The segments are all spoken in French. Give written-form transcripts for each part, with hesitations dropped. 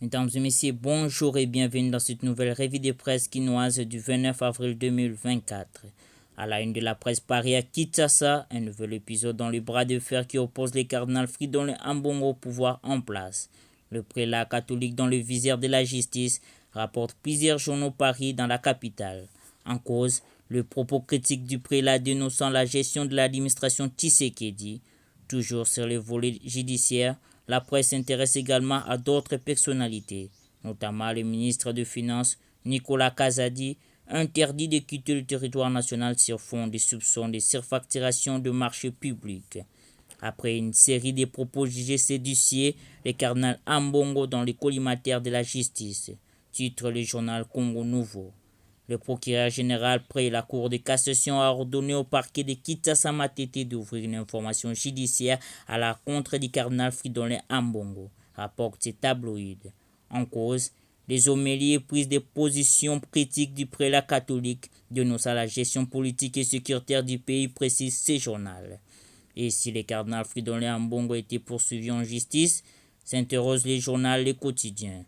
Mesdames et messieurs, bonjour et bienvenue dans cette nouvelle revue de presse quinoise du 29 avril 2024. À la une de la presse Paris à Kinshasa, un nouvel épisode dans le bras de fer qui oppose les cardinals Fridolin Ambongo au pouvoir en place. Le prélat catholique dans le viseur de la justice rapporte plusieurs journaux Paris dans la capitale. En cause, le propos critique du prélat dénonçant la gestion de l'administration Tshisekedi. Toujours sur le volet judiciaire, la presse s'intéresse également à d'autres personnalités, notamment le ministre des Finances Nicolas Kazadi, interdit de quitter le territoire national sur fond de soupçons de surfacturation de marchés publics. Après une série de propos jugés séditieux, le cardinal Ambongo dans le collimateur de la justice, titre le journal Congo Nouveau. Le procureur général près la Cour de cassation a ordonné au parquet de Kinshasa Matete d'ouvrir une information judiciaire à la contre du cardinal Fridolin Ambongo, rapporte ces tabloïds. En cause, les homélies et prises de position critiques du prélat catholique dénonçant la gestion politique et sécuritaire du pays, précise ce journal. Et si le cardinal Fridolin Ambongo a été poursuivi en justice, s'interroge le journal Le Quotidien.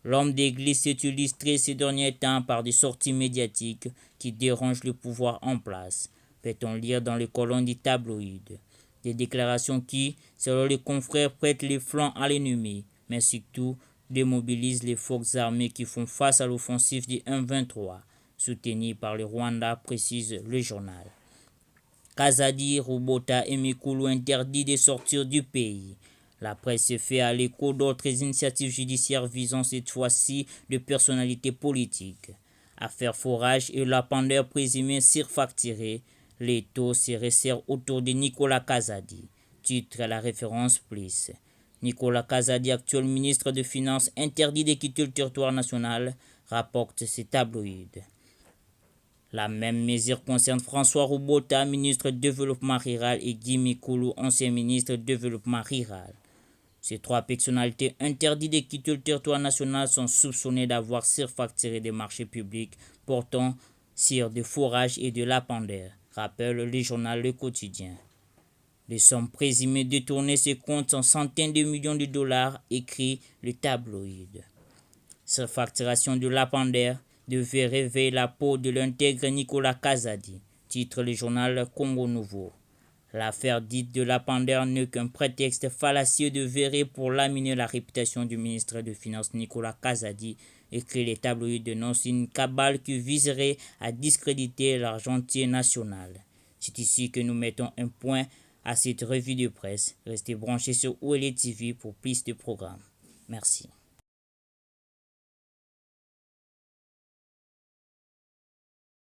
L'homme d'église s'est illustré ces derniers temps par des sorties médiatiques qui dérangent le pouvoir en place, peut-on lire dans les colonnes du tabloïd. Des déclarations qui, selon les confrères, prêtent les flancs à l'ennemi, mais surtout démobilisent les forces armées qui font face à l'offensive du M23, soutenue par le Rwanda, précise le journal. Kazadi, Rubota et Mikulu interdits de sortir du pays. La presse se fait à l'écho d'autres initiatives judiciaires visant cette fois-ci de personnalités politiques. Affaire forage et lapandeur présumé surfacturé, les taux se resserrent autour de Nicolas Kazadi. Titre à la référence plus. Nicolas Kazadi, actuel ministre des Finances, interdit de quitter le territoire national, rapporte ce tabloïd. La même mesure concerne François Rubota, ministre du Développement rural, et Guy Mikulu, ancien ministre du Développement rural. Ces trois personnalités interdites de quitter le territoire national sont soupçonnées d'avoir surfacturé des marchés publics portant sur des fourrages et de lapandeurs, rappelle le journal Le Quotidien. Les sommes présumées détournées se comptent en centaines de millions de dollars, écrit le tabloïd. Surfacturation de lapandeurs devait réveiller la peau de l'intègre Nicolas Kazadi, titre le journal Congo Nouveau. L'affaire dite de lapandeur n'est qu'un prétexte fallacieux de verrer pour laminer la réputation du ministre des Finances Nicolas Kazadi, écrit les tabloïds dénoncent une cabale qui viserait à discréditer l'argentier national. C'est ici que nous mettons un point à cette revue de presse. Restez branchés sur OLE TV pour plus de programmes. Merci.